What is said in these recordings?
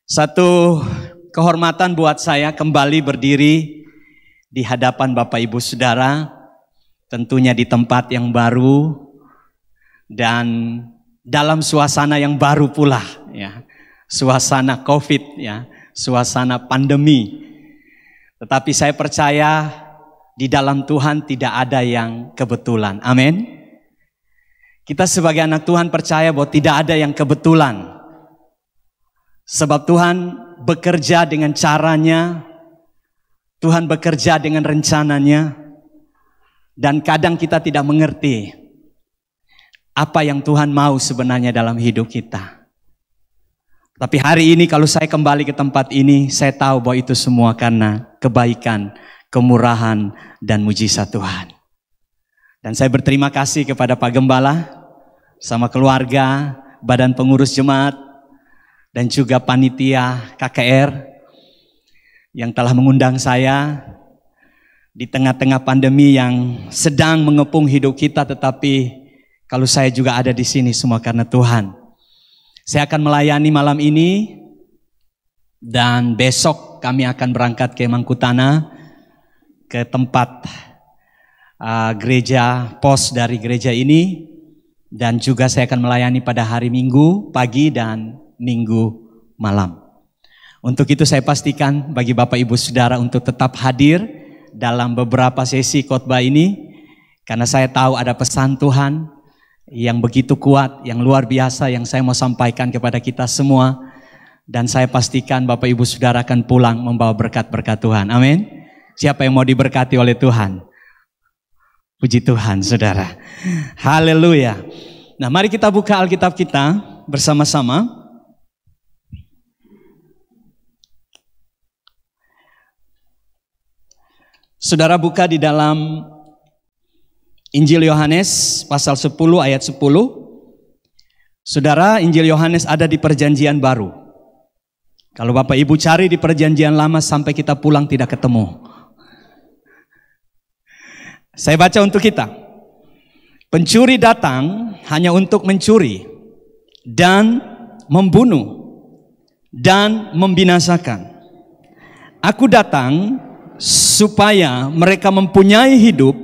Satu kehormatan buat saya kembali berdiri di hadapan Bapak Ibu Saudara, tentunya di tempat yang baru dan dalam suasana yang baru pula, ya. Suasana Covid, ya, suasana pandemi. Tetapi saya percaya di dalam Tuhan tidak ada yang kebetulan. Amin. Kita sebagai anak Tuhan percaya bahwa tidak ada yang kebetulan. Sebab Tuhan bekerja dengan caranya, Tuhan bekerja dengan rencananya, dan kadang kita tidak mengerti apa yang Tuhan mau sebenarnya dalam hidup kita. Tapi hari ini kalau saya kembali ke tempat ini, saya tahu bahwa itu semua karena kebaikan, kemurahan, dan mujizat Tuhan. Dan saya berterima kasih kepada Pak Gembala, sama keluarga, badan pengurus jemaat, dan juga panitia KKR yang telah mengundang saya di tengah-tengah pandemi yang sedang mengepung hidup kita. Tetapi kalau saya juga ada di sini semua karena Tuhan. Saya akan melayani malam ini dan besok kami akan berangkat ke Mangkutana, ke tempat gereja pos dari gereja ini, dan juga saya akan melayani pada hari Minggu pagi dan Minggu malam. Untuk itu saya pastikan bagi Bapak Ibu Saudara untuk tetap hadir dalam beberapa sesi khotbah ini, karena saya tahu ada pesan Tuhan yang begitu kuat, yang luar biasa yang saya mau sampaikan kepada kita semua. Dan saya pastikan Bapak Ibu Saudara akan pulang membawa berkat-berkat Tuhan. Amin. Siapa yang mau diberkati oleh Tuhan? Puji Tuhan, saudara. Haleluya. Nah, mari kita buka Alkitab kita bersama-sama. Saudara buka di dalam Injil Yohanes pasal 10 ayat 10. Saudara, Injil Yohanes ada di perjanjian baru. Kalau Bapak Ibu cari di perjanjian lama sampai kita pulang tidak ketemu. Saya baca untuk kita. Pencuri datang hanya untuk mencuri dan membunuh dan membinasakan. Aku datang supaya mereka mempunyai hidup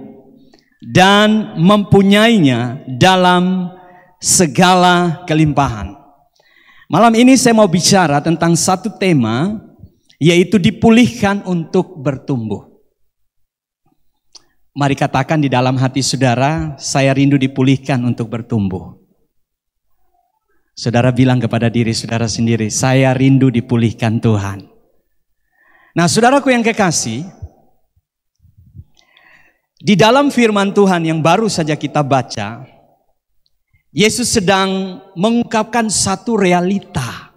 dan mempunyainya dalam segala kelimpahan. Malam ini saya mau bicara tentang satu tema, yaitu dipulihkan untuk bertumbuh. Mari katakan di dalam hati saudara, saya rindu dipulihkan untuk bertumbuh. Saudara bilang kepada diri saudara sendiri, saya rindu dipulihkan Tuhan. Nah, saudaraku yang kekasih, di dalam firman Tuhan yang baru saja kita baca, Yesus sedang mengungkapkan satu realita.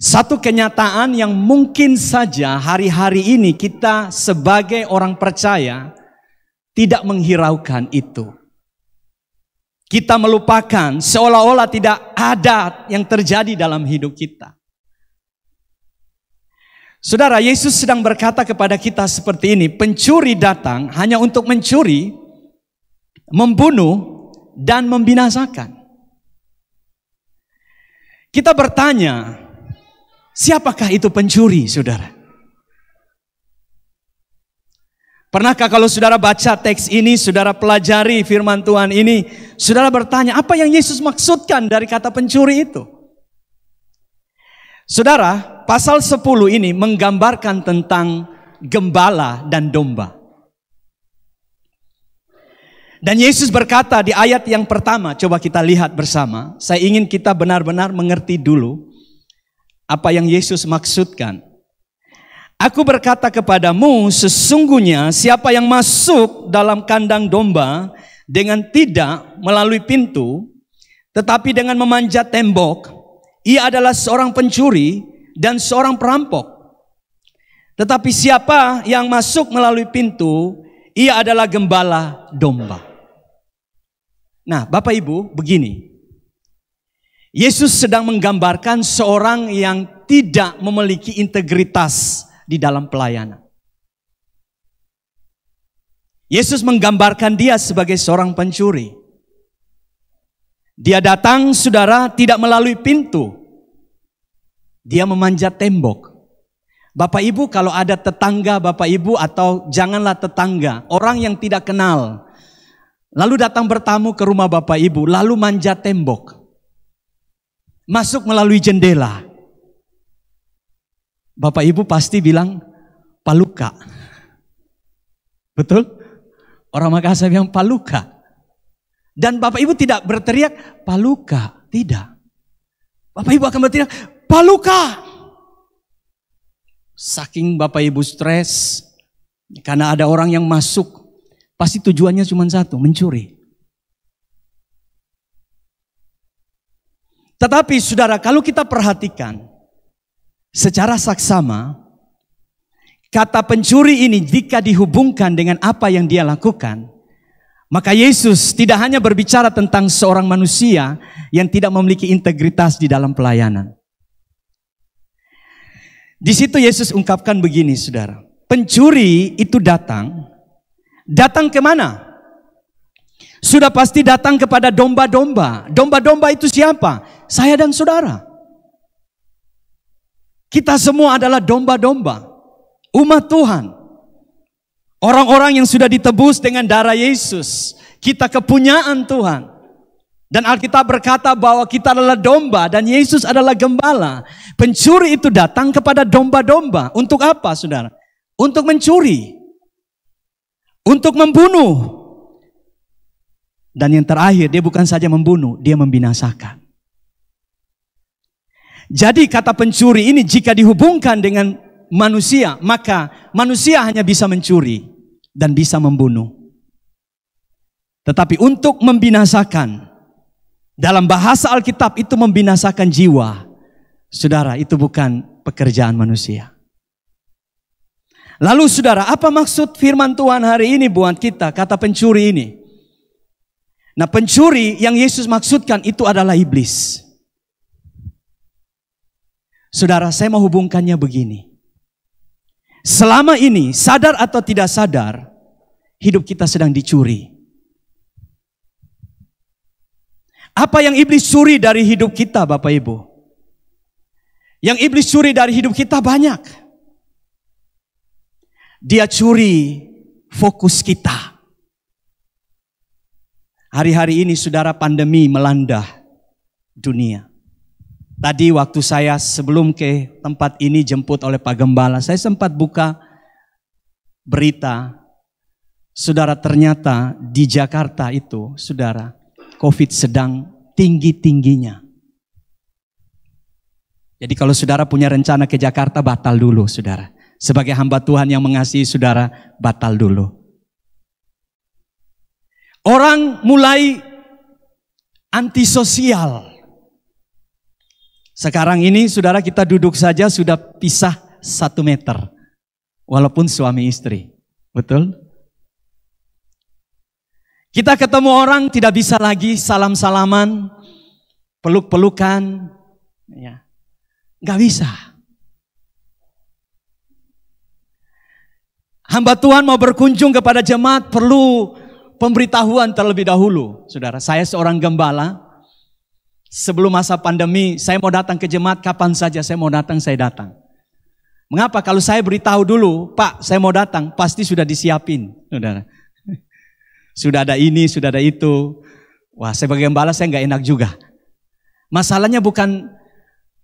Satu kenyataan yang mungkin saja hari-hari ini kita sebagai orang percaya tidak menghiraukan itu. Kita melupakan seolah-olah tidak ada yang terjadi dalam hidup kita. Saudara, Yesus sedang berkata kepada kita seperti ini, pencuri datang hanya untuk mencuri, membunuh, dan membinasakan. Kita bertanya, siapakah itu pencuri, saudara? Pernahkah kalau saudara baca teks ini, saudara pelajari firman Tuhan ini, saudara bertanya, apa yang Yesus maksudkan dari kata pencuri itu? Saudara, pasal 10 ini menggambarkan tentang gembala dan domba. Dan Yesus berkata di ayat yang pertama, coba kita lihat bersama. Saya ingin kita benar-benar mengerti dulu apa yang Yesus maksudkan. Aku berkata kepadamu, sesungguhnya siapa yang masuk dalam kandang domba dengan tidak melalui pintu, tetapi dengan memanjat tembok, ia adalah seorang pencuri dan seorang perampok. Tetapi siapa yang masuk melalui pintu, ia adalah gembala domba. Nah, Bapak Ibu, begini. Yesus sedang menggambarkan seorang yang tidak memiliki integritas di dalam pelayanan. Yesus menggambarkan dia sebagai seorang pencuri. Dia datang, saudara, tidak melalui pintu. Dia memanjat tembok. Bapak Ibu kalau ada tetangga Bapak Ibu, atau janganlah tetangga, orang yang tidak kenal, lalu datang bertamu ke rumah Bapak Ibu, lalu manjat tembok, masuk melalui jendela. Bapak Ibu pasti bilang, Paluka. Betul? Orang Makassar bilang Paluka. Dan Bapak Ibu tidak berteriak, Paluka. Tidak. Bapak Ibu akan berteriak, Paluka. Saking Bapak Ibu stres, karena ada orang yang masuk, pasti tujuannya cuma satu, mencuri. Tetapi saudara, kalau kita perhatikan secara saksama, kata pencuri ini jika dihubungkan dengan apa yang dia lakukan, maka Yesus tidak hanya berbicara tentang seorang manusia yang tidak memiliki integritas di dalam pelayanan. Di situ Yesus ungkapkan begini, saudara. Pencuri itu datang kemana? Sudah pasti datang kepada domba-domba. Domba-domba itu siapa? Saya dan saudara. Kita semua adalah domba-domba, umat Tuhan. Orang-orang yang sudah ditebus dengan darah Yesus. Kita kepunyaan Tuhan. Dan Alkitab berkata bahwa kita adalah domba dan Yesus adalah gembala. Pencuri itu datang kepada domba-domba. Untuk apa, saudara? Untuk mencuri. Untuk membunuh. Dan yang terakhir, dia bukan saja membunuh, dia membinasakan. Jadi kata pencuri ini jika dihubungkan dengan manusia, maka manusia hanya bisa mencuri dan bisa membunuh. Tetapi untuk membinasakan, dalam bahasa Alkitab itu membinasakan jiwa. Saudara, itu bukan pekerjaan manusia. Lalu saudara, apa maksud firman Tuhan hari ini buat kita, kata pencuri ini? Nah, pencuri yang Yesus maksudkan itu adalah iblis. Saudara, saya mau hubungkannya begini. Selama ini, sadar atau tidak sadar, hidup kita sedang dicuri. Apa yang iblis curi dari hidup kita, Bapak Ibu? Yang iblis curi dari hidup kita banyak. Dia curi fokus kita. Hari-hari ini, saudara, pandemi melanda dunia. Tadi waktu saya sebelum ke tempat ini jemput oleh Pak Gembala, saya sempat buka berita. Saudara, ternyata di Jakarta itu, saudara, COVID sedang tinggi-tingginya. Jadi kalau saudara punya rencana ke Jakarta, batal dulu, saudara. Sebagai hamba Tuhan yang mengasihi saudara, batal dulu. Orang mulai antisosial. Sekarang ini saudara, kita duduk saja sudah pisah 1 meter. Walaupun suami istri. Betul? Kita ketemu orang tidak bisa lagi salam-salaman, peluk-pelukan. Ya. Gak bisa. Hamba Tuhan mau berkunjung kepada jemaat perlu pemberitahuan terlebih dahulu. Saudara, saya seorang gembala. Sebelum masa pandemi, saya mau datang ke jemaat kapan saja saya mau datang, saya datang. Mengapa? Kalau saya beritahu dulu, Pak, saya mau datang, pasti sudah disiapin, saudara. Sudah ada ini, sudah ada itu. Wah, sebagai gembala saya nggak enak juga. Masalahnya bukan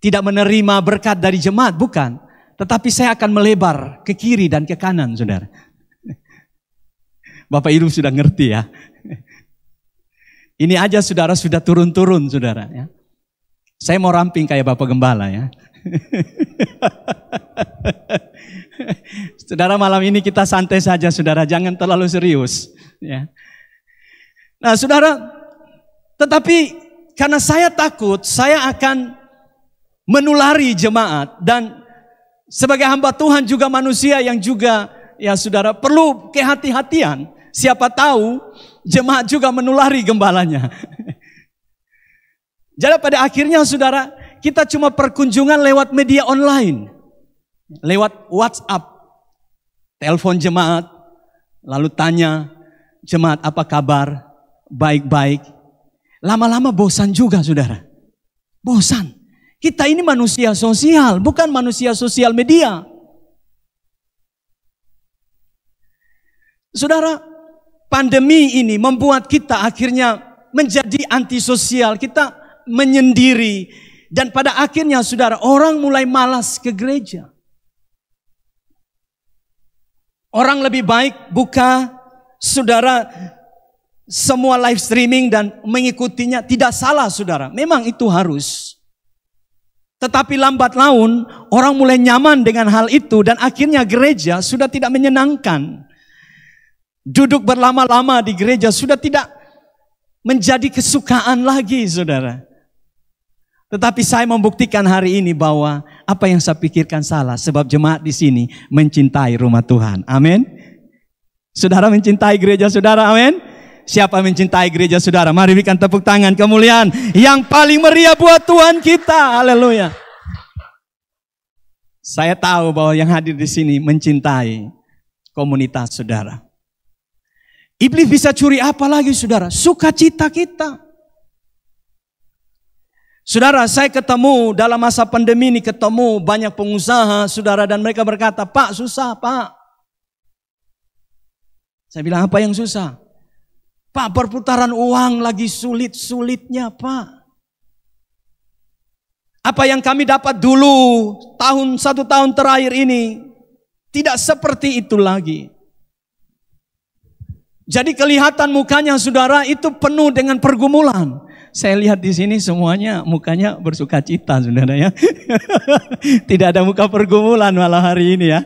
tidak menerima berkat dari jemaat, bukan. Tetapi saya akan melebar ke kiri dan ke kanan, saudara. Bapak Ibu sudah ngerti ya. Ini aja saudara sudah turun-turun, saudara. Ya. Saya mau ramping kayak Bapak Gembala ya. Saudara, malam ini kita santai saja, saudara. Jangan terlalu serius. Ya. Nah, saudara, tetapi karena saya takut, saya akan menulari jemaat. Dan sebagai hamba Tuhan juga manusia yang juga, ya saudara, perlu kehati-hatian. Siapa tahu jemaat juga menulari gembalanya. Jadi pada akhirnya saudara, kita cuma perkunjungan lewat media online. Lewat WhatsApp. Telepon jemaat, lalu tanya, jemaat apa kabar? Baik-baik. Lama-lama bosan juga, saudara. Bosan. Kita ini manusia sosial, bukan manusia sosial media. Saudara, pandemi ini membuat kita akhirnya menjadi antisosial. Kita menyendiri. Dan pada akhirnya saudara, orang mulai malas ke gereja. Orang lebih baik buka, saudara, semua live streaming dan mengikutinya. Tidak salah saudara, memang itu harus. Tetapi lambat laun orang mulai nyaman dengan hal itu dan akhirnya gereja sudah tidak menyenangkan. Duduk berlama-lama di gereja sudah tidak menjadi kesukaan lagi saudara. Tetapi saya membuktikan hari ini bahwa apa yang saya pikirkan salah. Sebab jemaat di sini mencintai rumah Tuhan. Amin. Saudara mencintai gereja saudara. Amin. Siapa mencintai gereja saudara? Mari berikan tepuk tangan kemuliaan yang paling meriah buat Tuhan kita. Haleluya. Saya tahu bahwa yang hadir di sini mencintai komunitas saudara. Iblis bisa curi apa lagi saudara? Sukacita kita. Saudara, saya ketemu dalam masa pandemi ini, ketemu banyak pengusaha, saudara, dan mereka berkata, Pak, susah, Pak. Saya bilang, apa yang susah? Pak, perputaran uang lagi sulit-sulitnya, Pak. Apa yang kami dapat dulu, satu tahun terakhir ini, tidak seperti itu lagi. Jadi kelihatan mukanya saudara itu penuh dengan pergumulan. Saya lihat di sini semuanya mukanya bersukacita saudara ya. Tidak ada muka pergumulan malah hari ini ya.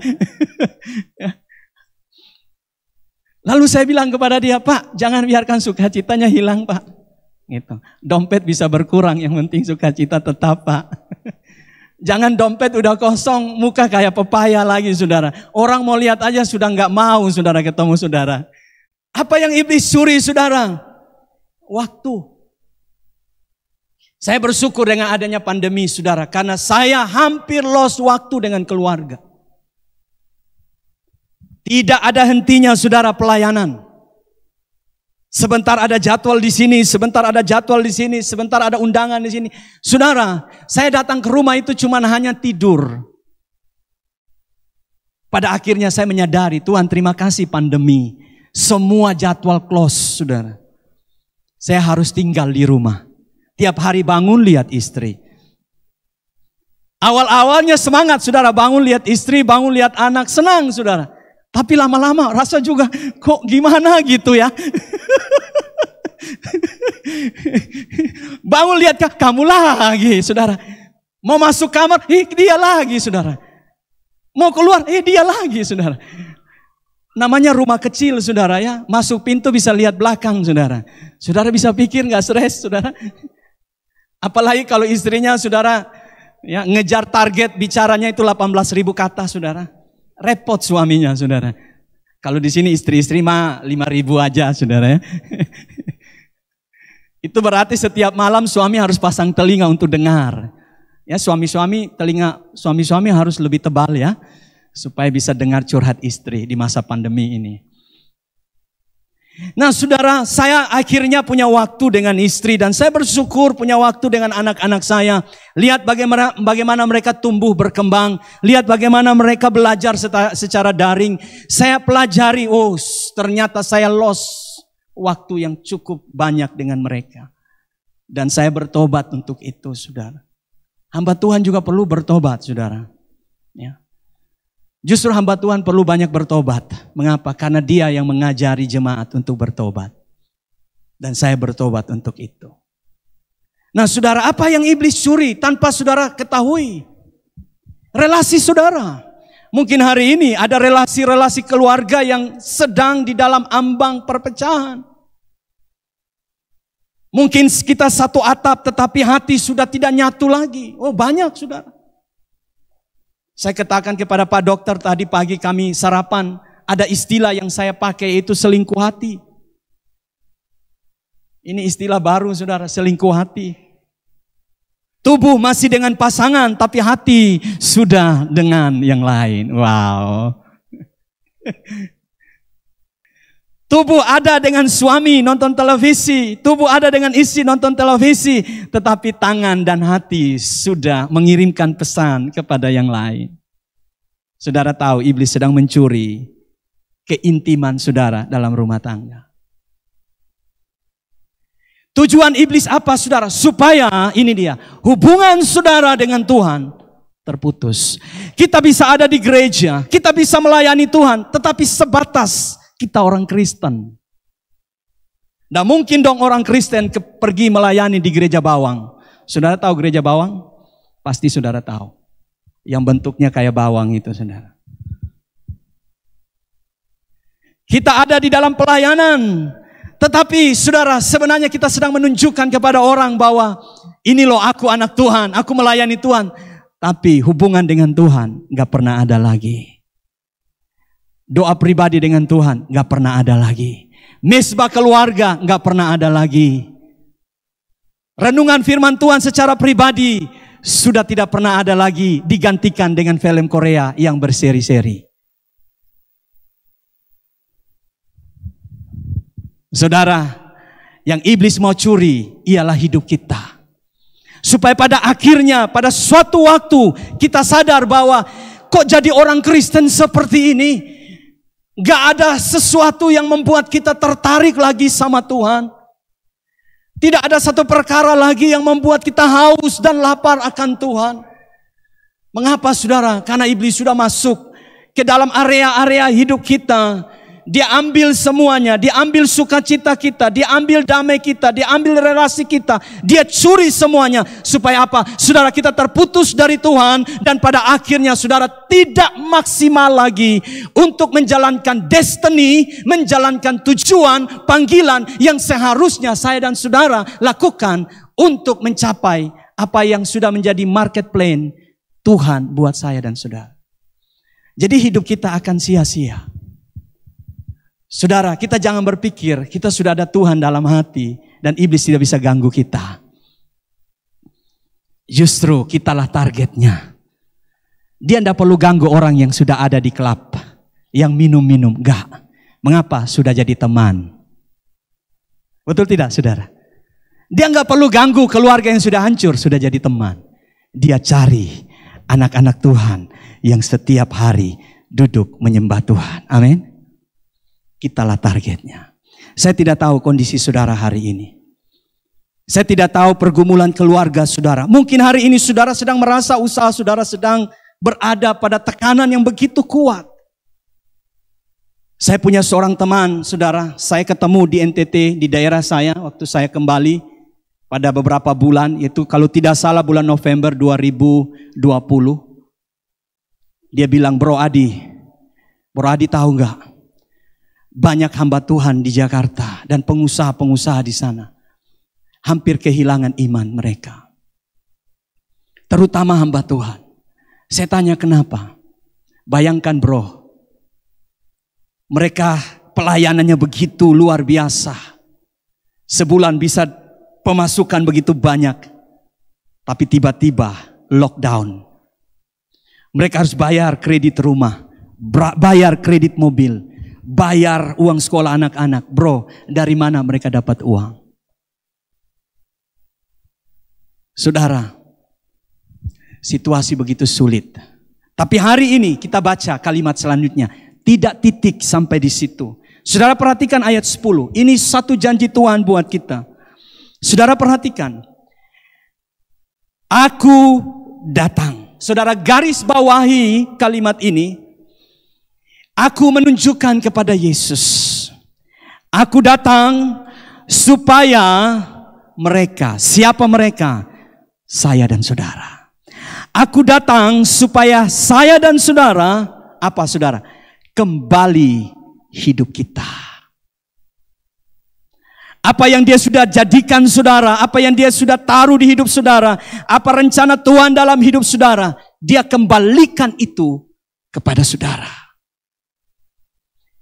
Lalu saya bilang kepada dia, Pak, jangan biarkan sukacitanya hilang Pak. Gitu. Dompet bisa berkurang, yang penting sukacita tetap Pak. Jangan dompet udah kosong, muka kayak pepaya lagi saudara. Orang mau lihat aja sudah nggak mau saudara ketemu saudara. Apa yang iblis curi saudara? Waktu. Saya bersyukur dengan adanya pandemi saudara, karena saya hampir lost waktu dengan keluarga. Tidak ada hentinya saudara pelayanan. Sebentar ada jadwal di sini, sebentar ada jadwal di sini, sebentar ada undangan di sini. Saudara, saya datang ke rumah itu cuma hanya tidur. Pada akhirnya saya menyadari, Tuhan terima kasih pandemi. Semua jadwal close saudara. Saya harus tinggal di rumah. Tiap hari bangun lihat istri. Awal-awalnya semangat saudara, bangun lihat istri, bangun lihat anak, senang saudara. Tapi lama-lama rasa juga kok gimana gitu ya. Bangun lihat kamu lagi saudara. Mau masuk kamar, dia lagi saudara. Mau keluar, dia lagi saudara. Namanya rumah kecil saudara ya. Masuk pintu bisa lihat belakang saudara. Saudara bisa pikir gak stres saudara. Apalagi kalau istrinya saudara ya, ngejar target bicaranya itu 18.000 kata saudara. Repot suaminya saudara. Kalau di sini istri-istri mah 5.000 aja saudara ya. Itu berarti setiap malam suami harus pasang telinga untuk dengar. Ya suami-suami telinga suami-suami harus lebih tebal ya. Supaya bisa dengar curhat istri di masa pandemi ini. Nah saudara, saya akhirnya punya waktu dengan istri dan saya bersyukur punya waktu dengan anak-anak saya. Lihat bagaimana mereka tumbuh berkembang. Lihat bagaimana mereka belajar secara daring. Saya pelajari, ternyata saya lost waktu yang cukup banyak dengan mereka. Dan saya bertobat untuk itu saudara. Hamba Tuhan juga perlu bertobat saudara. Ya. Justru hamba Tuhan perlu banyak bertobat. Mengapa? Karena dia yang mengajari jemaat untuk bertobat. Dan saya bertobat untuk itu. Nah saudara, apa yang iblis curi tanpa saudara ketahui? Relasi saudara. Mungkin hari ini ada relasi-relasi keluarga yang sedang di dalam ambang perpecahan. Mungkin kita satu atap tetapi hati sudah tidak nyatu lagi. Banyak saudara. Saya katakan kepada Pak Dokter tadi pagi kami sarapan, ada istilah yang saya pakai itu selingkuh hati. Ini istilah baru saudara, selingkuh hati. Tubuh masih dengan pasangan tapi hati sudah dengan yang lain. Wow. Tubuh ada dengan suami nonton televisi, tubuh ada dengan istri nonton televisi, tetapi tangan dan hati sudah mengirimkan pesan kepada yang lain. Saudara tahu iblis sedang mencuri keintiman saudara dalam rumah tangga. Tujuan iblis apa saudara? Supaya ini dia, hubungan saudara dengan Tuhan terputus. Kita bisa ada di gereja, kita bisa melayani Tuhan, tetapi sebatas kita orang Kristen. Nah mungkin dong orang Kristen pergi melayani di gereja bawang. Saudara tahu gereja bawang? Pasti saudara tahu. Yang bentuknya kayak bawang itu saudara. Kita ada di dalam pelayanan. Tetapi saudara, sebenarnya kita sedang menunjukkan kepada orang bahwa ini loh aku anak Tuhan, aku melayani Tuhan. Tapi hubungan dengan Tuhan gak pernah ada lagi. Doa pribadi dengan Tuhan gak pernah ada lagi. Mesbah keluarga gak pernah ada lagi. Renungan firman Tuhan secara pribadi sudah tidak pernah ada lagi, digantikan dengan film Korea yang berseri-seri. Saudara, yang iblis mau curi ialah hidup kita. Supaya pada akhirnya, pada suatu waktu kita sadar bahwa kok jadi orang Kristen seperti ini. Gak ada sesuatu yang membuat kita tertarik lagi sama Tuhan. Tidak ada satu perkara lagi yang membuat kita haus dan lapar akan Tuhan. Mengapa saudara? Karena iblis sudah masuk ke dalam area-area hidup kita. Dia ambil semuanya, dia ambil sukacita kita, dia ambil damai kita, dia ambil relasi kita, dia curi semuanya. Supaya apa? Saudara, kita terputus dari Tuhan dan pada akhirnya saudara tidak maksimal lagi untuk menjalankan destiny, menjalankan tujuan, panggilan yang seharusnya saya dan saudara lakukan untuk mencapai apa yang sudah menjadi market plan Tuhan buat saya dan saudara. Jadi hidup kita akan sia-sia. Saudara, kita jangan berpikir kita sudah ada Tuhan dalam hati dan iblis tidak bisa ganggu kita. Justru kitalah targetnya. Dia tidak perlu ganggu orang yang sudah ada di klub, yang minum-minum. Enggak. Mengapa? Sudah jadi teman. Betul tidak saudara? Dia enggak perlu ganggu keluarga yang sudah hancur, sudah jadi teman. Dia cari anak-anak Tuhan yang setiap hari duduk menyembah Tuhan. Amin. Kitalah targetnya. Saya tidak tahu kondisi saudara hari ini. Saya tidak tahu pergumulan keluarga saudara. Mungkin hari ini saudara sedang merasa usaha saudara sedang berada pada tekanan yang begitu kuat. Saya punya seorang teman saudara. Saya ketemu di NTT di daerah saya waktu saya kembali pada beberapa bulan. Yaitu kalau tidak salah bulan November 2020. Dia bilang, Bro Adi tahu nggak? Banyak hamba Tuhan di Jakarta dan pengusaha-pengusaha di sana hampir kehilangan iman mereka. Terutama hamba Tuhan. Saya tanya kenapa? Bayangkan bro, mereka pelayanannya begitu luar biasa. Sebulan bisa pemasukan begitu banyak. Tapi tiba-tiba lockdown. Mereka harus bayar kredit rumah, bayar kredit mobil, bayar uang sekolah anak-anak. Bro, dari mana mereka dapat uang? Saudara, situasi begitu sulit. Tapi hari ini kita baca kalimat selanjutnya. Tidak titik sampai di situ. Saudara perhatikan ayat 10. Ini satu janji Tuhan buat kita. Saudara perhatikan. Aku datang. Saudara garis bawahi kalimat ini. Aku menunjukkan kepada Yesus. Aku datang supaya mereka. Siapa mereka? Saya dan saudara. Aku datang supaya saya dan saudara. Apa saudara? Kembali hidup kita. Apa yang dia sudah jadikan saudara. Apa yang dia sudah taruh di hidup saudara. Apa rencana Tuhan dalam hidup saudara. Dia kembalikan itu kepada saudara.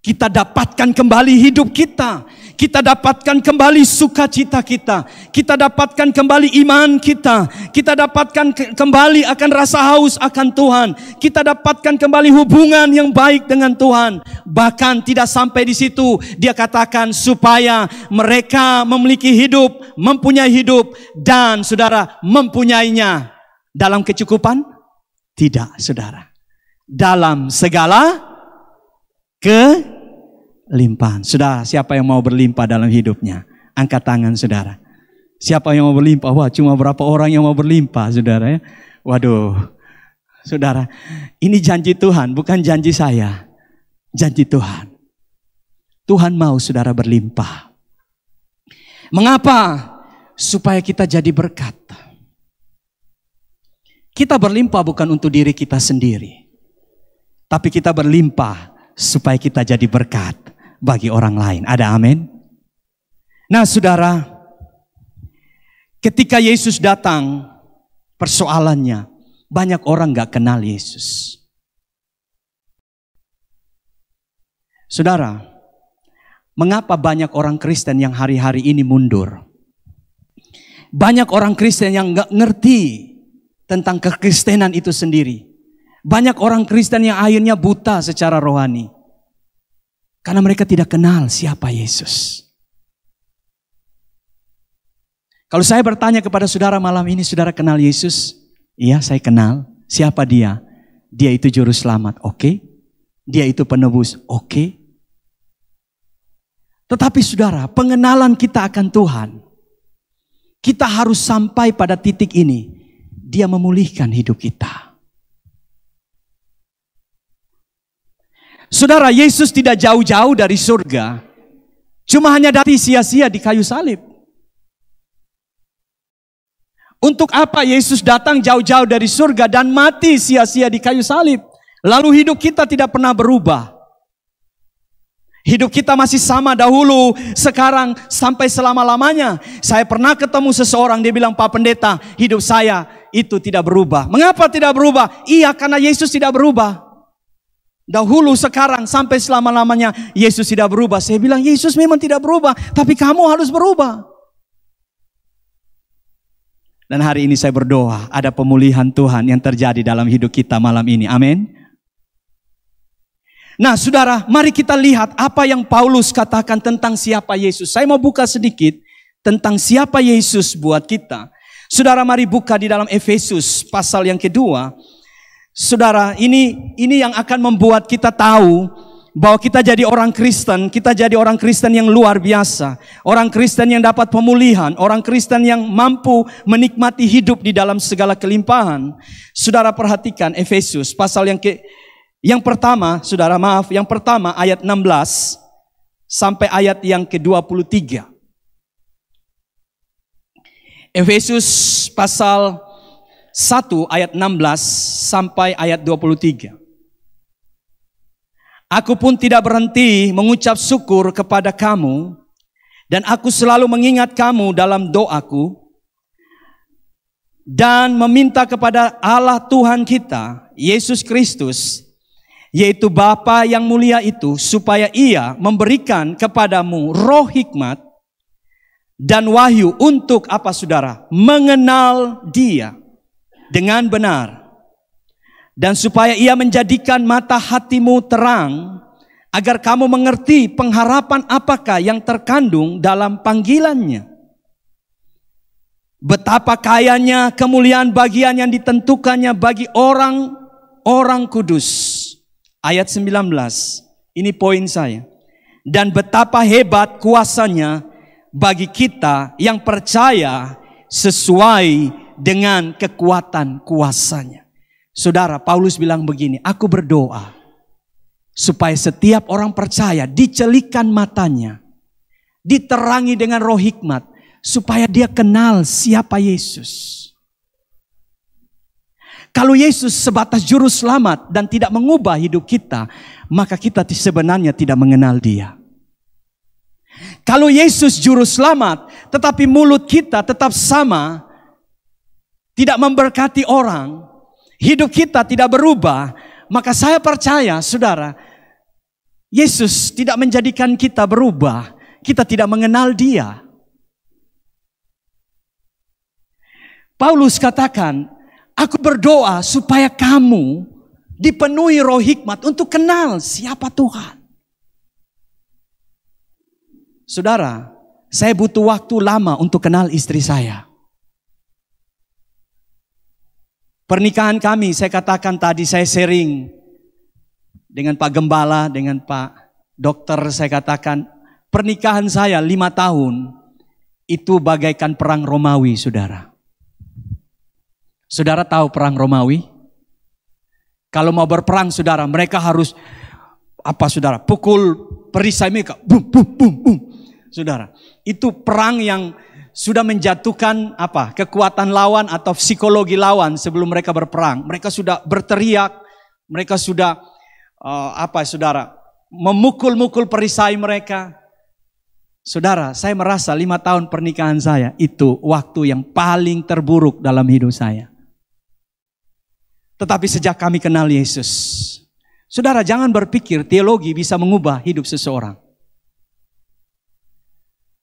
Kita dapatkan kembali hidup kita. Kita dapatkan kembali sukacita kita. Kita dapatkan kembali iman kita. Kita dapatkan kembali akan rasa haus akan Tuhan. Kita dapatkan kembali hubungan yang baik dengan Tuhan. Bahkan tidak sampai di situ. Dia katakan supaya mereka memiliki hidup, mempunyai hidup, dan saudara mempunyainya dalam kecukupan? Tidak, saudara. Dalam segala kelimpahan. Saudara, siapa yang mau berlimpah dalam hidupnya? Angkat tangan, saudara. Siapa yang mau berlimpah? Wah, cuma berapa orang yang mau berlimpah, saudara ya? Waduh, saudara, ini janji Tuhan, bukan janji saya. Janji Tuhan. Tuhan mau saudara berlimpah. Mengapa? Supaya kita jadi berkat. Kita berlimpah bukan untuk diri kita sendiri. Tapi kita berlimpah supaya kita jadi berkat bagi orang lain. Ada amin? Nah saudara, ketika Yesus datang, persoalannya banyak orang gak kenal Yesus. Saudara, mengapa banyak orang Kristen yang hari-hari ini mundur? Banyak orang Kristen yang gak ngerti tentang kekristenan itu sendiri. Banyak orang Kristen yang akhirnya buta secara rohani. Karena mereka tidak kenal siapa Yesus. Kalau saya bertanya kepada saudara malam ini, saudara kenal Yesus? Iya, saya kenal. Siapa dia? Dia itu juru selamat, oke? Dia itu penebus, oke? Tetapi saudara, pengenalan kita akan Tuhan, kita harus sampai pada titik ini. Dia memulihkan hidup kita. Saudara, Yesus tidak jauh-jauh dari surga. Cuma hanya mati sia-sia di kayu salib. Untuk apa Yesus datang jauh-jauh dari surga dan mati sia-sia di kayu salib? Lalu hidup kita tidak pernah berubah. Hidup kita masih sama dahulu, sekarang, sampai selama-lamanya. Saya pernah ketemu seseorang, dia bilang, Pak Pendeta, hidup saya itu tidak berubah. Mengapa tidak berubah? Iya, karena Yesus tidak berubah. Dahulu, sekarang, sampai selama-lamanya Yesus tidak berubah. Saya bilang, Yesus memang tidak berubah, tapi kamu harus berubah. Dan hari ini saya berdoa, ada pemulihan Tuhan yang terjadi dalam hidup kita malam ini. Amin. Nah saudara, mari kita lihat apa yang Paulus katakan tentang siapa Yesus. Saya mau buka sedikit tentang siapa Yesus buat kita. Saudara, mari buka di dalam Efesus pasal yang kedua. Saudara, ini yang akan membuat kita tahu bahwa kita jadi orang Kristen. Kita jadi orang Kristen yang luar biasa. Orang Kristen yang dapat pemulihan. Orang Kristen yang mampu menikmati hidup di dalam segala kelimpahan. Saudara, perhatikan Efesus pasal yang pertama, saudara, yang pertama ayat 16 sampai ayat yang ke-23. Efesus pasal 1 ayat 16 sampai ayat 23. Aku pun tidak berhenti mengucap syukur kepada kamu, dan aku selalu mengingat kamu dalam doaku, dan meminta kepada Allah Tuhan kita, Yesus Kristus, yaitu Bapa yang mulia itu, supaya Ia memberikan kepadamu roh hikmat dan wahyu untuk apa saudara? Mengenal Dia dengan benar. Dan supaya Ia menjadikan mata hatimu terang, agar kamu mengerti pengharapan apakah yang terkandung dalam panggilannya. Betapa kayanya kemuliaan bagian yang ditentukannya bagi orang kudus. Ayat 19, ini poin saya. Dan betapa hebat kuasanya bagi kita yang percaya sesuai dengan kekuatan kuasanya. Saudara, Paulus bilang begini, aku berdoa supaya setiap orang percaya dicelikan matanya, diterangi dengan roh hikmat, supaya dia kenal siapa Yesus. Kalau Yesus sebatas juru selamat dan tidak mengubah hidup kita, maka kita sebenarnya tidak mengenal Dia. Kalau Yesus juru selamat, tetapi mulut kita tetap sama, tidak memberkati orang, hidup kita tidak berubah, maka saya percaya, saudara, Yesus tidak menjadikan kita berubah. Kita tidak mengenal Dia. Paulus katakan, aku berdoa supaya kamu dipenuhi roh hikmat untuk kenal siapa Tuhan. Saudara, saya butuh waktu lama untuk kenal istri saya. Pernikahan kami, saya katakan tadi, saya sharing dengan Pak Gembala, dengan Pak Dokter, saya katakan, pernikahan saya 5 tahun, itu bagaikan perang Romawi, saudara. Saudara tahu perang Romawi? Kalau mau berperang, saudara, mereka harus, saudara, pukul perisai mereka, bum, bum, bum, bum. Saudara, itu perang yang sudah menjatuhkan kekuatan lawan atau psikologi lawan sebelum mereka berperang. Mereka sudah berteriak, mereka sudah saudara, memukul-mukul perisai mereka. Saudara, saya merasa 5 tahun pernikahan saya itu waktu yang paling terburuk dalam hidup saya. Tetapi sejak kami kenal Yesus, saudara, jangan berpikir teologi bisa mengubah hidup seseorang.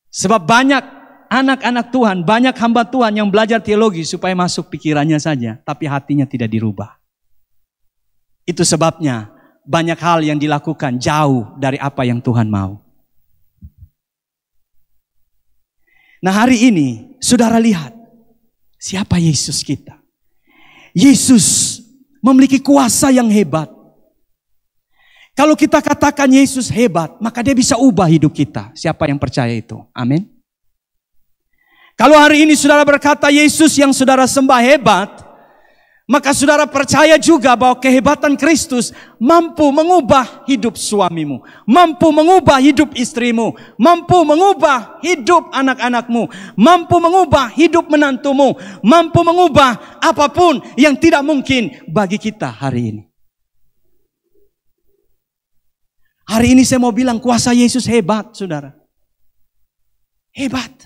Sebab banyak anak-anak Tuhan, banyak hamba Tuhan yang belajar teologi supaya masuk pikirannya saja, tapi hatinya tidak dirubah. Itu sebabnya banyak hal yang dilakukan jauh dari apa yang Tuhan mau. Nah, hari ini saudara lihat siapa Yesus kita. Yesus memiliki kuasa yang hebat. Kalau kita katakan Yesus hebat, maka Dia bisa ubah hidup kita. Siapa yang percaya itu? Amin. Kalau hari ini saudara berkata Yesus yang saudara sembah hebat, maka saudara percaya juga bahwa kehebatan Kristus mampu mengubah hidup suamimu, mampu mengubah hidup istrimu, mampu mengubah hidup anak-anakmu, mampu mengubah hidup menantumu, mampu mengubah apapun yang tidak mungkin bagi kita hari ini. Hari ini saya mau bilang kuasa Yesus hebat, saudara. Hebat.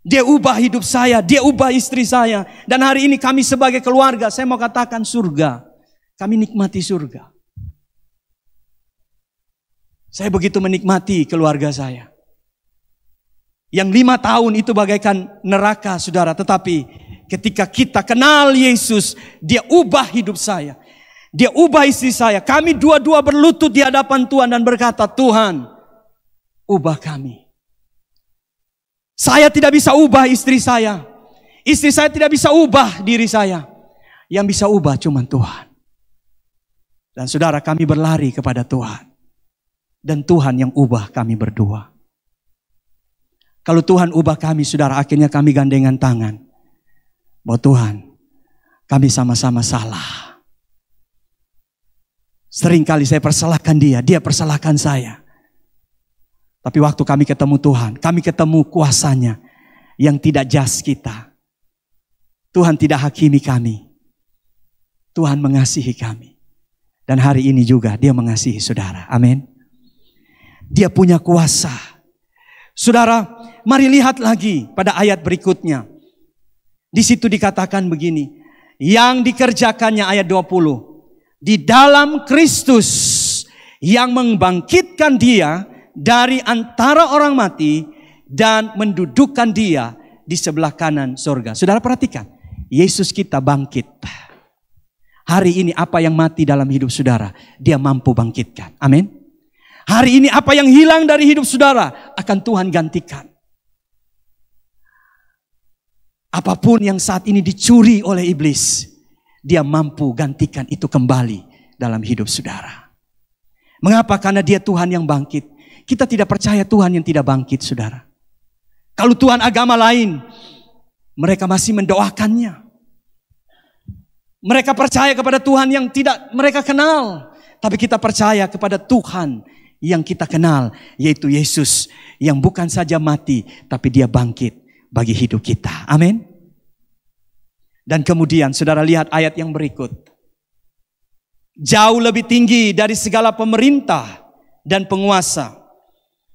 Dia ubah hidup saya, Dia ubah istri saya. Dan hari ini kami sebagai keluarga, saya mau katakan surga. Kami nikmati surga. Saya begitu menikmati keluarga saya. Yang 5 tahun itu bagaikan neraka, saudara. Tetapi ketika kita kenal Yesus, Dia ubah hidup saya. Dia ubah istri saya. Kami dua-dua berlutut di hadapan Tuhan dan berkata, Tuhan, ubah kami. Saya tidak bisa ubah istri saya. Istri saya tidak bisa ubah diri saya. Yang bisa ubah cuma Tuhan. Dan saudara, kami berlari kepada Tuhan. Dan Tuhan yang ubah kami berdua. Kalau Tuhan ubah kami, saudara, akhirnya kami gandengan tangan. Bahwa Tuhan, kami sama-sama salah. Seringkali saya persalahkan dia, dia persalahkan saya. Tapi waktu kami ketemu Tuhan, kami ketemu kuasanya yang tidak jas kita. Tuhan tidak hakimi kami. Tuhan mengasihi kami. Dan hari ini juga Dia mengasihi saudara. Amin. Dia punya kuasa. Saudara, mari lihat lagi pada ayat berikutnya. Di situ dikatakan begini. Yang dikerjakannya ayat 20. Di dalam Kristus yang membangkitkan Dia dari antara orang mati dan mendudukkan Dia di sebelah kanan surga. Saudara perhatikan, Yesus kita bangkit. Hari ini apa yang mati dalam hidup saudara, Dia mampu bangkitkan. Amin. Hari ini apa yang hilang dari hidup saudara akan Tuhan gantikan. Apapun yang saat ini dicuri oleh iblis, Dia mampu gantikan itu kembali dalam hidup saudara. Mengapa? Karena Dia Tuhan yang bangkit. Kita tidak percaya Tuhan yang tidak bangkit, saudara. Kalau Tuhan agama lain, mereka masih mendoakannya. Mereka percaya kepada Tuhan yang tidak mereka kenal. Tapi kita percaya kepada Tuhan yang kita kenal, yaitu Yesus. Yang bukan saja mati, tapi Dia bangkit bagi hidup kita. Amin. Dan kemudian saudara lihat ayat yang berikut. Jauh lebih tinggi dari segala pemerintah dan penguasa.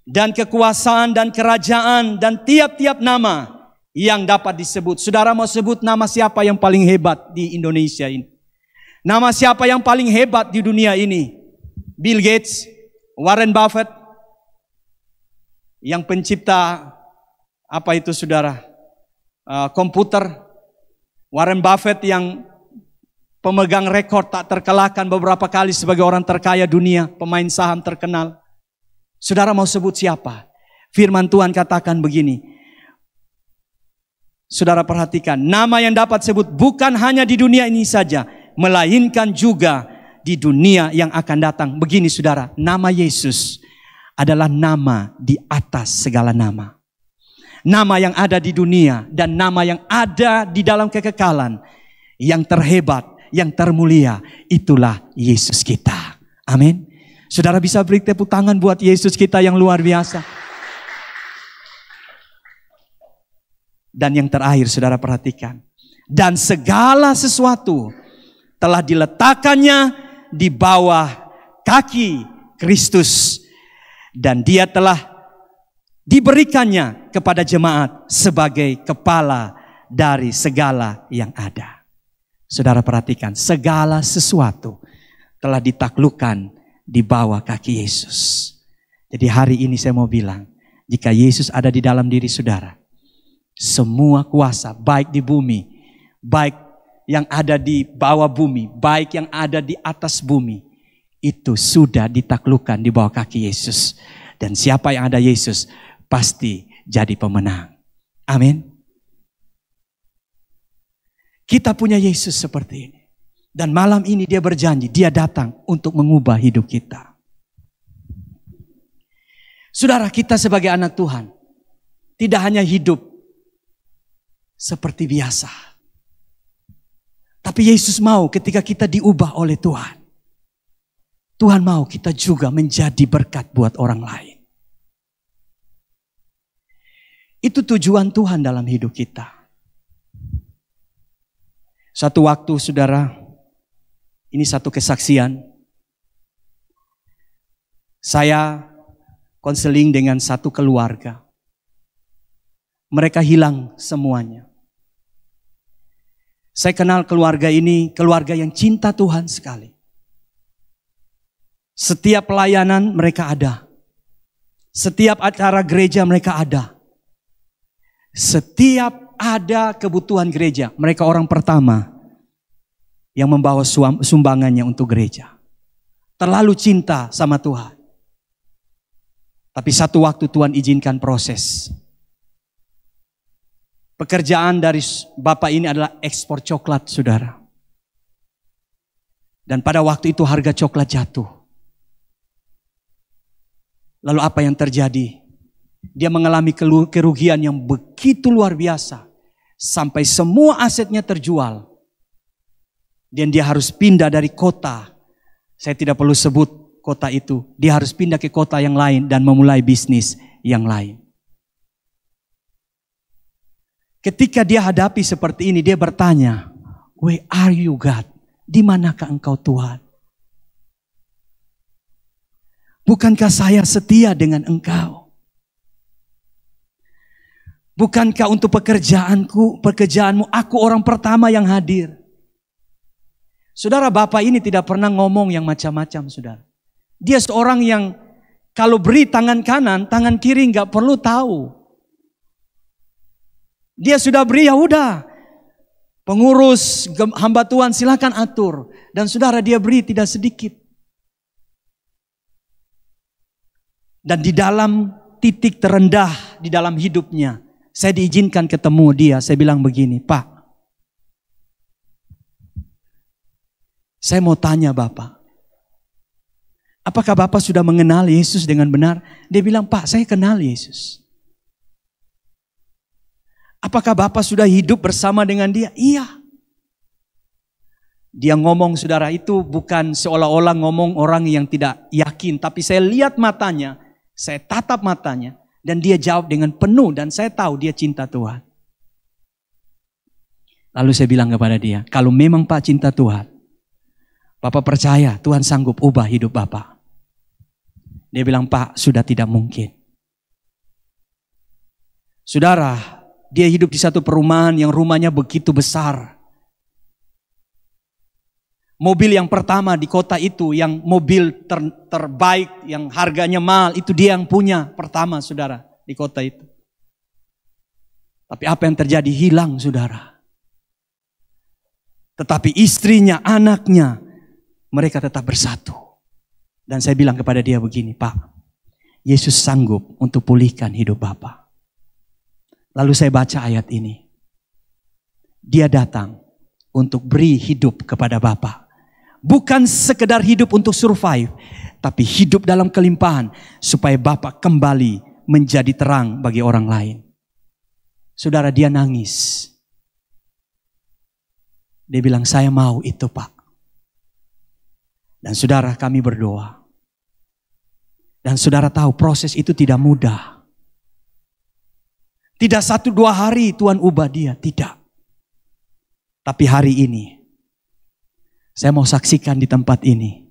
Dan kekuasaan dan kerajaan dan tiap-tiap nama yang dapat disebut. Saudara mau sebut nama siapa yang paling hebat di Indonesia ini? Nama siapa yang paling hebat di dunia ini? Bill Gates? Warren Buffett yang pencipta apa itu saudara? Komputer. Warren Buffett yang pemegang rekor tak terkalahkan beberapa kali sebagai orang terkaya dunia, pemain saham terkenal. Saudara mau sebut siapa? Firman Tuhan katakan begini. Saudara perhatikan, nama yang dapat sebut bukan hanya di dunia ini saja, melainkan juga di dunia yang akan datang. Begini saudara, nama Yesus adalah nama di atas segala nama. Nama yang ada di dunia dan nama yang ada di dalam kekekalan. Yang terhebat, yang termulia, itulah Yesus kita. Amin. Saudara bisa beri tepuk tangan buat Yesus kita yang luar biasa. Dan yang terakhir saudara perhatikan. Dan segala sesuatu telah diletakkannya di bawah kaki Kristus. Dan dia telah diberikannya kepada jemaat sebagai kepala dari segala yang ada. Saudara perhatikan, segala sesuatu telah ditaklukkan di bawah kaki Yesus. Jadi hari ini saya mau bilang, jika Yesus ada di dalam diri saudara, semua kuasa baik di bumi, baik yang ada di bawah bumi, baik yang ada di atas bumi, itu sudah ditaklukkan di bawah kaki Yesus. Dan siapa yang ada Yesus pasti jadi pemenang. Amin. Kita punya Yesus seperti ini. Dan malam ini dia berjanji, dia datang untuk mengubah hidup kita. Saudara, kita sebagai anak Tuhan tidak hanya hidup seperti biasa. Tapi Yesus mau ketika kita diubah oleh Tuhan. Tuhan mau kita juga menjadi berkat buat orang lain. Itu tujuan Tuhan dalam hidup kita. Satu waktu saudara, ini satu kesaksian. Saya konseling dengan satu keluarga. Mereka hilang semuanya. Saya kenal keluarga ini, keluarga yang cinta Tuhan sekali. Setiap pelayanan mereka ada. Setiap acara gereja mereka ada. Setiap ada kebutuhan gereja, mereka orang pertama yang membawa sumbangannya untuk gereja. Terlalu cinta sama Tuhan. Tapi satu waktu Tuhan izinkan proses. Pekerjaan dari bapak ini adalah ekspor coklat, saudara. Dan pada waktu itu harga coklat jatuh. Lalu apa yang terjadi? Dia mengalami kerugian yang begitu luar biasa. Sampai semua asetnya terjual. Dan dia harus pindah dari kota. Saya tidak perlu sebut kota itu. Dia harus pindah ke kota yang lain dan memulai bisnis yang lain. Ketika dia hadapi seperti ini, dia bertanya, "Where are you, God? Di manakah engkau, Tuhan? Bukankah saya setia dengan engkau? Bukankah untuk pekerjaanmu, aku orang pertama yang hadir?" Saudara, bapak ini tidak pernah ngomong yang macam-macam, saudara. Dia seorang yang kalau beri tangan kanan, tangan kiri nggak perlu tahu. Dia sudah beri, ya udah. Pengurus hamba Tuhan silakan atur. Dan saudara, dia beri tidak sedikit. Dan di dalam titik terendah di dalam hidupnya, saya diizinkan ketemu dia. Saya bilang begini, "Pak, saya mau tanya Bapak, apakah Bapak sudah mengenal Yesus dengan benar?" Dia bilang, "Pak, saya kenal Yesus." "Apakah Bapak sudah hidup bersama dengan dia?" "Iya." Dia ngomong, saudara, itu bukan seolah-olah ngomong orang yang tidak yakin. Tapi saya lihat matanya, saya tatap matanya. Dan dia jawab dengan penuh, dan saya tahu dia cinta Tuhan. Lalu saya bilang kepada dia, "Kalau memang Pak cinta Tuhan, Bapak percaya Tuhan sanggup ubah hidup Bapak?" Dia bilang, "Pak, sudah tidak mungkin." Saudara, dia hidup di satu perumahan yang rumahnya begitu besar. Mobil yang pertama di kota itu, yang mobil terbaik, yang harganya mahal, itu dia yang punya pertama, saudara, di kota itu. Tapi apa yang terjadi? Hilang, saudara. Tetapi istrinya, anaknya, mereka tetap bersatu. Dan saya bilang kepada dia begini, Pak, Yesus sanggup untuk pulihkan hidup Bapak. Lalu saya baca ayat ini. Dia datang untuk beri hidup kepada Bapak. Bukan sekedar hidup untuk survive, tapi hidup dalam kelimpahan supaya Bapak kembali menjadi terang bagi orang lain. Saudara, dia nangis. Dia bilang, saya mau itu, Pak. Dan saudara, kami berdoa. Dan saudara tahu proses itu tidak mudah. Tidak 1-2 hari Tuhan ubah dia, tidak. Tapi hari ini, saya mau saksikan di tempat ini,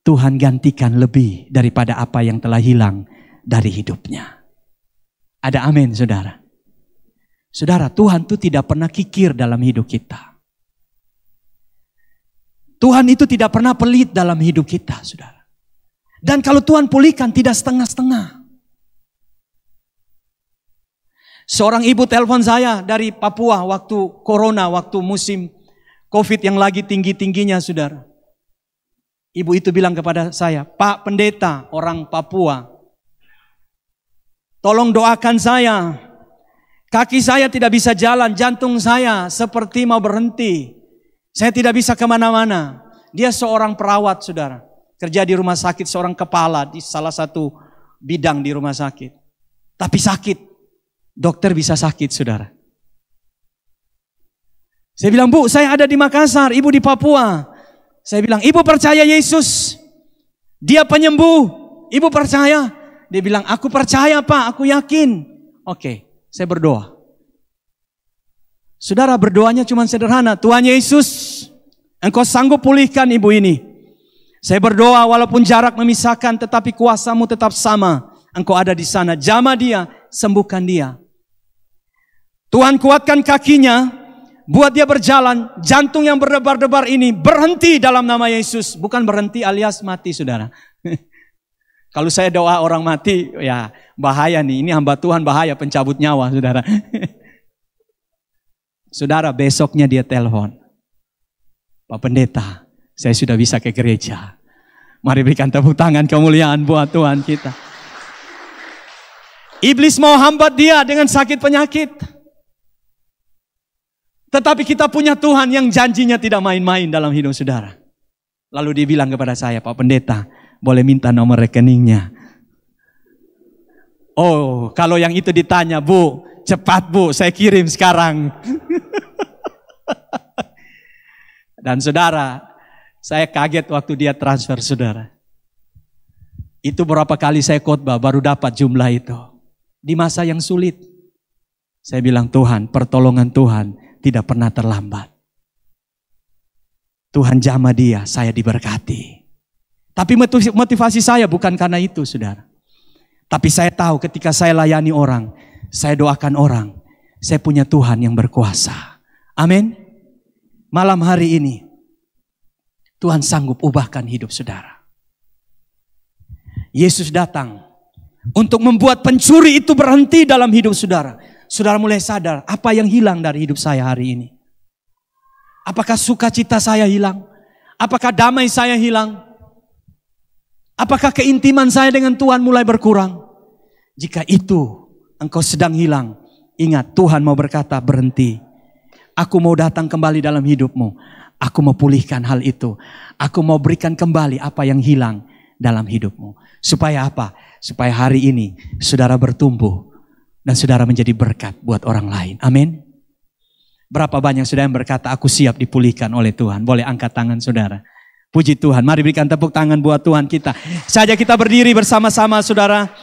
Tuhan gantikan lebih daripada apa yang telah hilang dari hidupnya. Ada amin, saudara. Saudara, Tuhan itu tidak pernah kikir dalam hidup kita. Tuhan itu tidak pernah pelit dalam hidup kita, saudara. Dan kalau Tuhan pulihkan, tidak setengah-setengah. Seorang ibu telepon saya dari Papua waktu corona, waktu musim COVID yang lagi tinggi-tingginya, saudara. Ibu itu bilang kepada saya, Pak Pendeta, orang Papua, tolong doakan saya. Kaki saya tidak bisa jalan, jantung saya seperti mau berhenti. Saya tidak bisa kemana-mana. Dia seorang perawat, saudara. Kerja di rumah sakit, seorang kepala di salah satu bidang di rumah sakit. Tapi sakit. Dokter bisa sakit, saudara. Saya bilang, Bu, saya ada di Makassar, ibu di Papua. Saya bilang, ibu percaya Yesus? Dia penyembuh. Ibu percaya? Dia bilang, aku percaya, Pak, aku yakin. Oke, saya berdoa. Saudara, berdoanya cuma sederhana. Tuhan Yesus, Engkau sanggup pulihkan ibu ini. Saya berdoa walaupun jarak memisahkan, tetapi kuasa-Mu tetap sama. Engkau ada di sana. Jamah dia, sembuhkan dia. Tuhan kuatkan kakinya. Buat dia berjalan, jantung yang berdebar-debar ini berhenti dalam nama Yesus. Bukan berhenti alias mati, saudara. Kalau saya doa orang mati, ya bahaya nih. Ini hamba Tuhan bahaya, pencabut nyawa, saudara. Saudara, besoknya dia telepon. Pak Pendeta, saya sudah bisa ke gereja. Mari berikan tepuk tangan kemuliaan buat Tuhan kita. Iblis mau hambat dia dengan sakit penyakit. Tetapi kita punya Tuhan yang janjinya tidak main-main dalam hidup saudara. Lalu dia bilang kepada saya, Pak Pendeta, boleh minta nomor rekeningnya? Oh, kalau yang itu ditanya, Bu, cepat Bu, saya kirim sekarang. Dan saudara, saya kaget waktu dia transfer, saudara. Itu berapa kali saya khotbah baru dapat jumlah itu. Di masa yang sulit. Saya bilang, Tuhan, pertolongan Tuhan tidak pernah terlambat. Tuhan jamah dia, saya diberkati. Tapi motivasi saya bukan karena itu, saudara. Tapi saya tahu ketika saya layani orang, saya doakan orang, saya punya Tuhan yang berkuasa. Amin. Malam hari ini, Tuhan sanggup ubahkan hidup saudara. Yesus datang untuk membuat pencuri itu berhenti dalam hidup saudara. Saudara mulai sadar, apa yang hilang dari hidup saya hari ini? Apakah sukacita saya hilang? Apakah damai saya hilang? Apakah keintiman saya dengan Tuhan mulai berkurang? Jika itu engkau sedang hilang, ingat Tuhan mau berkata berhenti. Aku mau datang kembali dalam hidupmu. Aku mau pulihkan hal itu. Aku mau berikan kembali apa yang hilang dalam hidupmu. Supaya apa? Supaya hari ini saudara bertumbuh. Dan saudara menjadi berkat buat orang lain. Amin. Berapa banyak saudara yang berkata, aku siap dipulihkan oleh Tuhan. Boleh angkat tangan saudara. Puji Tuhan. Mari berikan tepuk tangan buat Tuhan kita. Saja kita berdiri bersama-sama saudara.